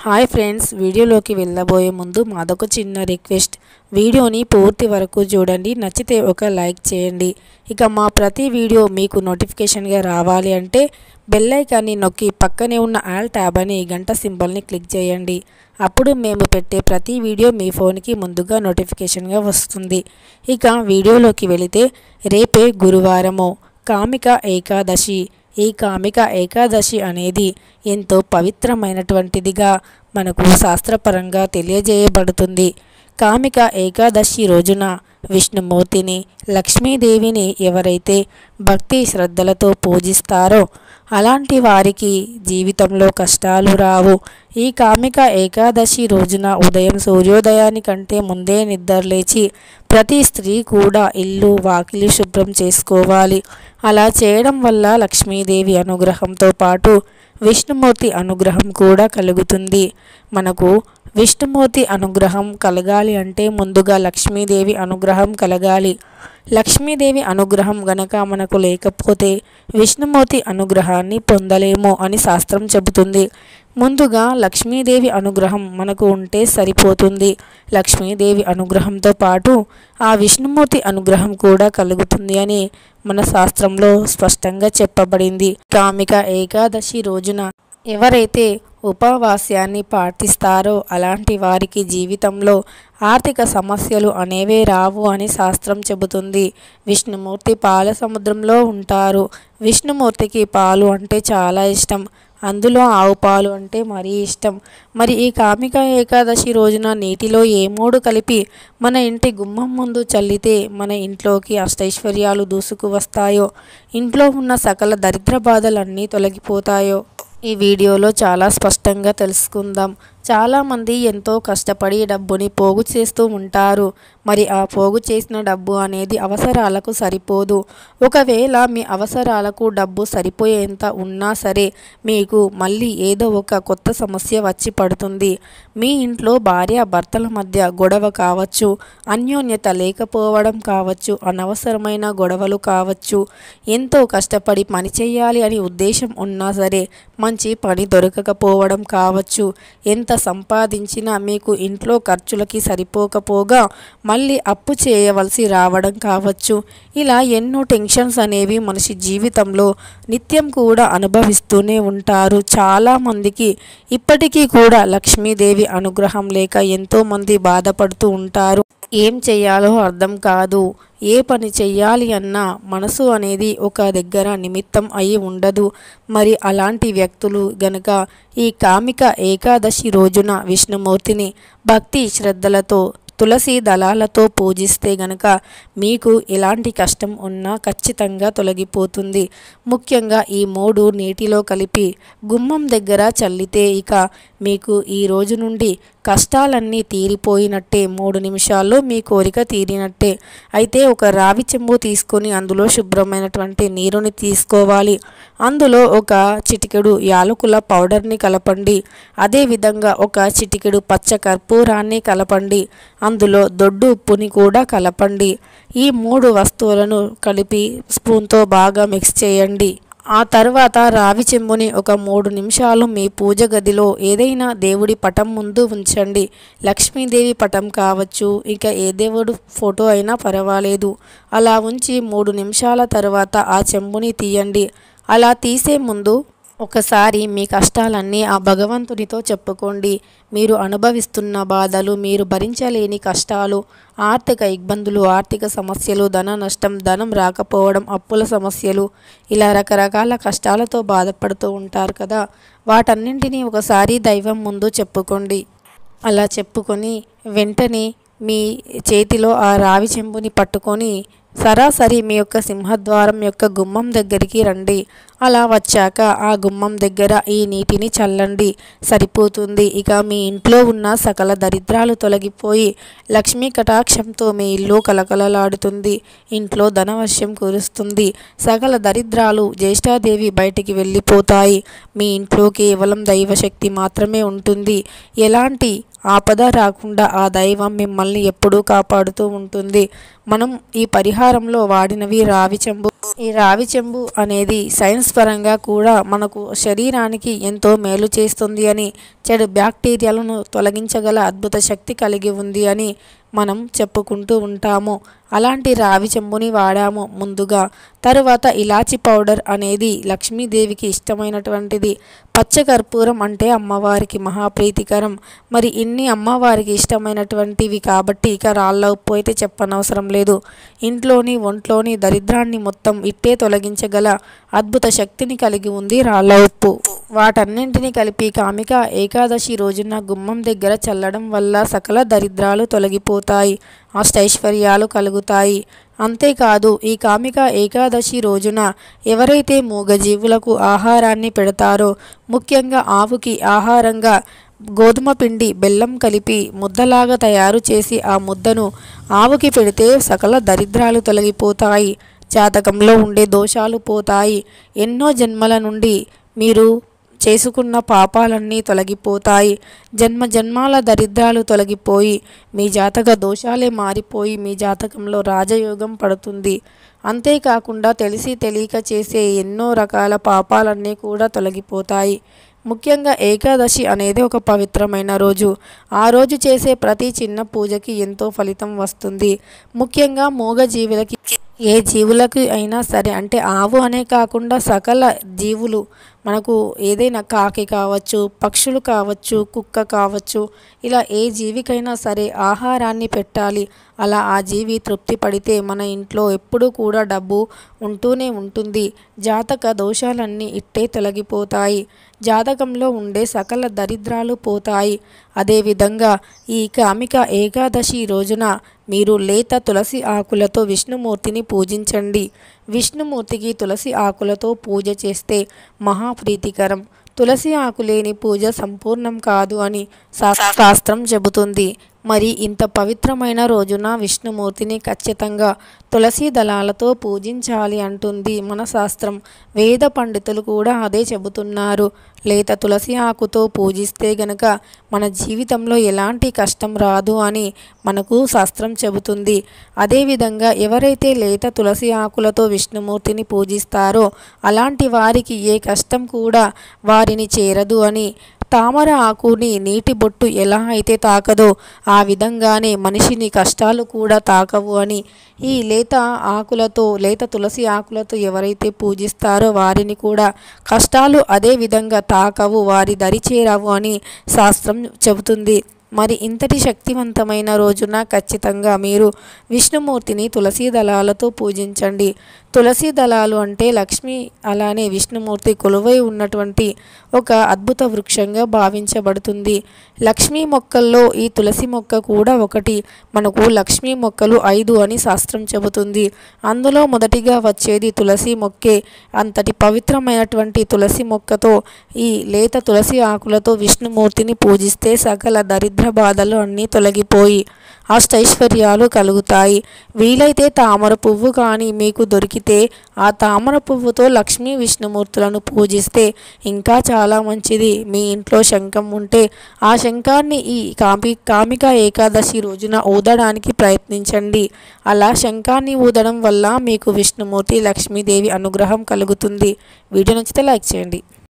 Hi friends, వీడియోలోకి వెళ్ళబోయే ముందు మాదొక చిన్న రిక్వెస్ట్. వీడియోని పూర్తి వరకు చూడండి. నచ్చితే ఒక లైక్ చేయండి. ఇక మా ప్రతి వీడియో మీకు నోటిఫికేషన్గా రావాలి అంటే బెల్ ఐకాన్ని నొక్కి పక్కనే ఉన్న ఆల్ ట్యాబ్ అనే గంట సింబల్ని క్లిక్ చేయండి. అప్పుడు మేము పెట్టే ప్రతి వీడియో మీ ఫోన్కి ముందుగా నోటిఫికేషన్గా వస్తుంది. ఇక వీడియోలోకి వెళితే రేపే గురువారము కామిక ఏకాదశి. ఈ కామిక ఏకాదశి అనేది ఎంతో పవిత్రమైనటువంటిదిగా మనకు శాస్త్రపరంగా తెలియజేయబడుతుంది. కామిక ఏకాదశి రోజున విష్ణుమూర్తిని, లక్ష్మీదేవిని ఎవరైతే భక్తి శ్రద్ధలతో పూజిస్తారో అలాంటి వారికి జీవితంలో కష్టాలు రావు. ఈ కామిక ఏకాదశి రోజున ఉదయం సూర్యోదయానికంటే ముందే నిద్రలేచి ప్రతి స్త్రీ కూడా ఇల్లు వాకిలి శుభ్రం చేసుకోవాలి. అలా చేయడం వల్ల లక్ష్మీదేవి అనుగ్రహంతో పాటు విష్ణుమూర్తి అనుగ్రహం కూడా కలుగుతుంది. మనకు విష్ణుమూర్తి అనుగ్రహం కలగాలి అంటే ముందుగా లక్ష్మీదేవి అనుగ్రహం కలగాలి. లక్ష్మీదేవి అనుగ్రహం గనక మనకు లేకపోతే విష్ణుమూర్తి అనుగ్రహాన్ని పొందలేము అని శాస్త్రం చెబుతుంది. ముందుగా లక్ష్మీదేవి అనుగ్రహం మనకు ఉంటే సరిపోతుంది. లక్ష్మీదేవి అనుగ్రహంతో పాటు ఆ విష్ణుమూర్తి అనుగ్రహం కూడా కలుగుతుంది అని మన శాస్త్రంలో స్పష్టంగా చెప్పబడింది. కామిక ఏకాదశి రోజున ఎవరైతే ఉపవాస్యాన్ని పాటిస్తారో అలాంటి వారికి జీవితంలో ఆర్థిక సమస్యలు అనేవే రావు అని శాస్త్రం చెబుతుంది. విష్ణుమూర్తి పాల సముద్రంలో ఉంటారు. విష్ణుమూర్తికి పాలు అంటే చాలా ఇష్టం. అందులో ఆవు పాలు అంటే మరీ ఇష్టం. మరి ఈ కామిక ఏకాదశి రోజున నీటిలో ఏ మూడు కలిపి మన ఇంటి గుమ్మం ముందు చల్లితే మన ఇంట్లోకి అష్టైశ్వర్యాలు దూసుకు వస్తాయో, ఇంట్లో ఉన్న సకల దరిద్ర బాధలన్నీ తొలగిపోతాయో ఈ వీడియోలో చాలా స్పష్టంగా తెలుసుకుందాం. చాలామంది ఎంతో కష్టపడి డబ్బుని పోగు చేస్తూ ఉంటారు. మరి ఆ పోగు చేసిన డబ్బు అనేది అవసరాలకు సరిపోదు. ఒకవేళ మీ అవసరాలకు డబ్బు సరిపోయేంత ఉన్నా సరే మీకు మళ్ళీ ఏదో ఒక కొత్త సమస్య వచ్చి పడుతుంది. మీ ఇంట్లో భార్య భర్తల మధ్య గొడవ కావచ్చు, అన్యోన్యత లేకపోవడం కావచ్చు, అనవసరమైన గొడవలు కావచ్చు, ఎంతో కష్టపడి పని చేయాలి అని ఉద్దేశం ఉన్నా సరే మంచి పని దొరకకపోవడం కావచ్చు, ఎంత సంపాదించినా మీకు ఇంట్లో ఖర్చులకి సరిపోకపోగా మళ్ళీ అప్పు చేయవలసి రావడం కావచ్చు. ఇలా ఎన్నో టెన్షన్స్ అనేవి మనిషి జీవితంలో నిత్యం కూడా అనుభవిస్తూనే ఉంటారు. చాలామందికి ఇప్పటికీ కూడా లక్ష్మీదేవి అనుగ్రహం లేక ఎంతోమంది బాధపడుతూ ఉంటారు. ఏం చెయ్యాలో అర్థం కాదు. ఏ పని చెయ్యాలి అన్నా మనసు అనేది ఒక దగ్గర నిమిత్తం అయి ఉండదు. మరి అలాంటి వ్యక్తులు గనక ఈ కామిక ఏకాదశి రోజున విష్ణుమూర్తిని భక్తి శ్రద్ధలతో తులసి దళాలతో పూజిస్తే గనక మీకు ఎలాంటి కష్టం ఉన్నా ఖచ్చితంగా తొలగిపోతుంది. ముఖ్యంగా ఈ మూడు నీటిలో కలిపి గుమ్మం దగ్గర చల్లితే ఇక మీకు ఈ రోజు నుండి కష్టాలన్నీ తీరిపోయినట్టే. 3 నిమిషాల్లో మీ కోరిక తీరినట్టే. అయితే ఒక రావి చెంబు తీసుకొని అందులో శుభ్రమైనటువంటి నీరుని తీసుకోవాలి. అందులో ఒక చిటికెడు యాలకుల పౌడర్ని కలపండి. అదేవిధంగా ఒక చిటికెడు పచ్చ కర్పూరాన్ని కలపండి. అందులో దొడ్డు ఉప్పుని కూడా కలపండి. ఈ 3 వస్తువులను కలిపి స్పూన్తో బాగా మిక్స్ చేయండి. ఆ తర్వాత రావి చెంబుని ఒక 3 నిమిషాలు మీ పూజ గదిలో ఏదైనా దేవుడి పటం ముందు ఉంచండి. లక్ష్మీదేవి పటం కావచ్చు, ఇక ఏ దేవుడు ఫోటో అయినా పర్వాలేదు. అలా ఉంచి 3 నిమిషాల తర్వాత ఆ చెంబుని తీయండి. అలా తీసే ముందు ఒకసారి మీ కష్టాలన్నీ ఆ భగవంతునితో చెప్పుకోండి. మీరు అనుభవిస్తున్న బాధలు, మీరు భరించలేని కష్టాలు, ఆర్థిక ఇబ్బందులు, ఆర్థిక సమస్యలు, ధన నష్టం, ధనం రాకపోవడం, అప్పుల సమస్యలు, ఇలా రకరకాల కష్టాలతో బాధపడుతూ ఉంటారు కదా. వాటన్నింటినీ ఒకసారి దైవం ముందు చెప్పుకోండి. అలా చెప్పుకొని వెంటనే మీ చేతిలో ఆ రావి చెంబుని పట్టుకొని సరాసరి మీ యొక్క సింహద్వారం యొక్క గుమ్మం దగ్గరికి రండి. అలా వచ్చాక ఆ గుమ్మం దగ్గర ఈ నీటిని చల్లండి. సరిపోతుంది. ఇక మీ ఇంట్లో ఉన్న సకల దరిద్రాలు తొలగిపోయి లక్ష్మీ కటాక్షంతో మీ ఇల్లు కలకలలాడుతుంది. ఇంట్లో ధనవర్షం కురుస్తుంది. సకల దరిద్రాలు జ్యేష్ఠాదేవి బయటికి వెళ్ళిపోతాయి. మీ ఇంట్లో కేవలం దైవశక్తి మాత్రమే ఉంటుంది. ఎలాంటి ఆపద రాకుండా ఆ దైవం మిమ్మల్ని ఎప్పుడూ కాపాడుతూ ఉంటుంది. మనం ఈ పరిహారంలో వాడినవి రావి చెంబు, ఈ రావి చెంబు అనేది సైన్స్ పరంగా కూడా మనకు శరీరానికి ఎంతో మేలు చేస్తుంది అని, చెడు బ్యాక్టీరియాలను తొలగించగల అద్భుత శక్తి కలిగి ఉంది అని మనం చెప్పుకుంటూ ఉంటాము. అలాంటి రావి చెంబుని వాడాము ముందుగా. తరువాత ఇలాచి పౌడర్ అనేది లక్ష్మీదేవికి ఇష్టమైనటువంటిది. పచ్చకర్పూరం అంటే అమ్మవారికి మహాప్రీతికరం. మరి ఇన్ని అమ్మవారికి ఇష్టమైనటువంటివి కాబట్టి ఇక రాళ్ళ ఉప్పు అయితే చెప్పనవసరం లేదు. ఇంట్లోని ఒంట్లోని దరిద్రాన్ని మొత్తం ఇట్టే తొలగించగల అద్భుత శక్తిని కలిగి ఉంది రాళ్ళ ఉప్పు. వాటన్నింటినీ కలిపి కామిక ఏకాదశి రోజున గుమ్మం దగ్గర చల్లడం వల్ల సకల దరిద్రాలు తొలగిపోతాయి, అష్టైశ్వర్యాలు కలుగుతాయి. అంతేకాదు ఈ కామిక ఏకాదశి రోజున ఎవరైతే మూగజీవులకు ఆహారాన్ని పెడతారో, ముఖ్యంగా ఆవుకి ఆహారంగా గోధుమ పిండి బెల్లం కలిపి ముద్దలాగా తయారు చేసి ఆ ముద్దను ఆవుకి పెడితే సకల దరిద్రాలు తొలగిపోతాయి, జాతకంలో ఉండే దోషాలు పోతాయి, ఎన్నో జన్మల నుండి మీరు చేసుకున్న పాపాలన్నీ తొలగిపోతాయి, జన్మ జన్మాల దరిద్రాలు తొలగిపోయి మీ జాతక దోషాలే మారిపోయి మీ జాతకంలో రాజయోగం పడుతుంది. అంతేకాకుండా తెలిసి తెలియక చేసే ఎన్నో రకాల పాపాలన్నీ కూడా తొలగిపోతాయి. ముఖ్యంగా ఏకాదశి అనేది ఒక పవిత్రమైన రోజు. ఆ రోజు చేసే ప్రతి చిన్న పూజకి ఎంతో ఫలితం వస్తుంది. ముఖ్యంగా మూగజీవులకి, ఏ జీవులకు అయినా సరే, అంటే ఆవు అనే కాకుండా సకల జీవులు, మనకు ఏదైనా కాకి కావచ్చు, పక్షులు కావచ్చు, కుక్క కావచ్చు, ఇలా ఏ జీవికైనా సరే ఆహారాన్ని పెట్టాలి. అలా ఆ జీవి తృప్తి పడితే మన ఇంట్లో ఎప్పుడూ కూడా డబ్బు ఉంటూనే ఉంటుంది, జాతక దోషాలన్నీ ఇట్టే తొలగిపోతాయి, జాతకంలో ఉండే సకల దరిద్రాలు పోతాయి. అదేవిధంగా ఈ కామిక ఏకాదశి రోజున మీరు లేత తులసి ఆకులతో విష్ణుమూర్తిని పూజించండి. విష్ణుమూర్తికి తులసి ఆకులతో పూజ చేస్తే మహాప్రీతికరం. తులసి ఆకు లేని పూజ సంపూర్ణం కాదు అని శాస్త్రం చెబుతుంది. మరి ఇంత పవిత్రమైన రోజున విష్ణుమూర్తిని ఖచ్చితంగా తులసి దళాలతో పూజించాలి అంటుంది మన శాస్త్రం. వేద పండితులు కూడా అదే చెబుతున్నారు. లేత తులసి ఆకుతో పూజిస్తే గనక మన జీవితంలో ఎలాంటి కష్టం రాదు అని మనకు శాస్త్రం చెబుతుంది. అదేవిధంగా ఎవరైతే లేత తులసి ఆకులతో విష్ణుమూర్తిని పూజిస్తారో అలాంటి వారికి ఏ కష్టం కూడా వారిని చేరదు అని, తామర ఆకుని నీటి బొట్టు ఎలా అయితే తాకదో ఆ విధంగానే మనిషిని కష్టాలు కూడా తాకవు అని, ఈ లేత ఆకులతో, లేత తులసి ఆకులతో ఎవరైతే పూజిస్తారో వారిని కూడా కష్టాలు అదే విధంగా తాకవు, వారి దరి చేరవు అని శాస్త్రం చెబుతుంది. మరి ఇంతటి శక్తివంతమైన రోజున ఖచ్చితంగా మీరు విష్ణుమూర్తిని తులసి దళాలతో పూజించండి. తులసి దళాలు అంటే లక్ష్మి, అలానే విష్ణుమూర్తి కొలువై ఉన్నటువంటి ఒక అద్భుత వృక్షంగా భావించబడుతుంది. లక్ష్మీ మొక్కల్లో ఈ తులసి మొక్క కూడా ఒకటి. మనకు లక్ష్మీ మొక్కలు 5 అని శాస్త్రం చెబుతుంది. అందులో మొదటిగా వచ్చేది తులసి మొక్కే. అంతటి పవిత్రమైనటువంటి తులసి మొక్కతో, ఈ లేత తులసి ఆకులతో విష్ణుమూర్తిని పూజిస్తే సకల దరిద్ర బాధలు అన్నీ తొలగిపోయి అష్టైశ్వర్యాలు కలుగుతాయి. వీలైతే తామర పువ్వు కానీ మీకు దొరికితే ఆ తామర పువ్వుతో లక్ష్మీ విష్ణుమూర్తులను పూజిస్తే ఇంకా చాలా మంచిది. మీ ఇంట్లో శంఖం ఉంటే ఆ శంఖాన్ని ఈ కామిక ఏకాదశి రోజున ఊదడానికి ప్రయత్నించండి. అలా శంఖాన్ని ఊదడం వల్ల మీకు విష్ణుమూర్తి, లక్ష్మీదేవి అనుగ్రహం కలుగుతుంది. వీడియో నచ్చితే లైక్ చేయండి.